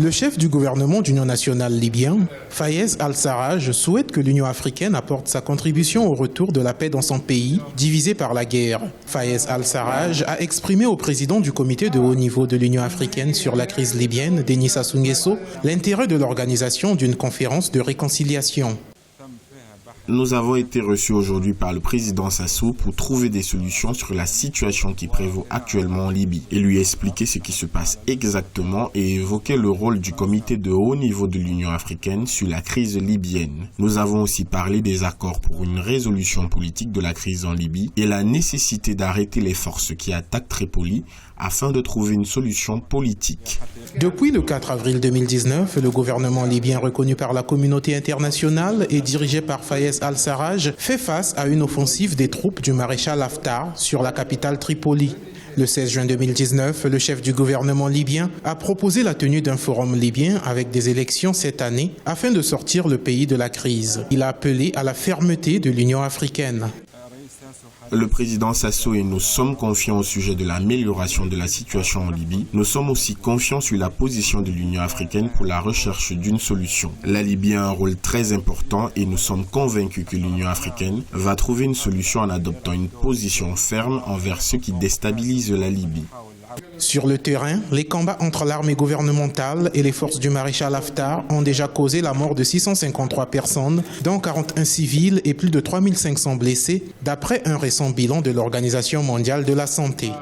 Le chef du gouvernement d'union nationale libyen, Fayez al-Sarraj, souhaite que l'Union africaine apporte sa contribution au retour de la paix dans son pays, divisé par la guerre. Fayez al-Sarraj a exprimé au président du comité de haut niveau de l'Union africaine sur la crise libyenne, Denis Sassou Nguesso, l'intérêt de l'organisation d'une conférence de réconciliation. Nous avons été reçus aujourd'hui par le président Sassou pour trouver des solutions sur la situation qui prévaut actuellement en Libye et lui expliquer ce qui se passe exactement et évoquer le rôle du comité de haut niveau de l'Union africaine sur la crise libyenne. Nous avons aussi parlé des accords pour une résolution politique de la crise en Libye et la nécessité d'arrêter les forces qui attaquent Tripoli afin de trouver une solution politique. Depuis le 4 avril 2019, le gouvernement libyen reconnu par la communauté internationale et dirigé par Fayez al-Sarraj fait face à une offensive des troupes du maréchal Haftar sur la capitale Tripoli. Le 16 juin 2019, le chef du gouvernement libyen a proposé la tenue d'un forum libyen avec des élections cette année afin de sortir le pays de la crise. Il a appelé à la fermeté de l'Union africaine. Le président Sassou et nous sommes confiants au sujet de l'amélioration de la situation en Libye. Nous sommes aussi confiants sur la position de l'Union africaine pour la recherche d'une solution. La Libye a un rôle très important et nous sommes convaincus que l'Union africaine va trouver une solution en adoptant une position ferme envers ceux qui déstabilisent la Libye. Sur le terrain, les combats entre l'armée gouvernementale et les forces du maréchal Haftar ont déjà causé la mort de 653 personnes, dont 41 civils et plus de 3500 blessés, d'après un récent bilan de l'Organisation mondiale de la santé.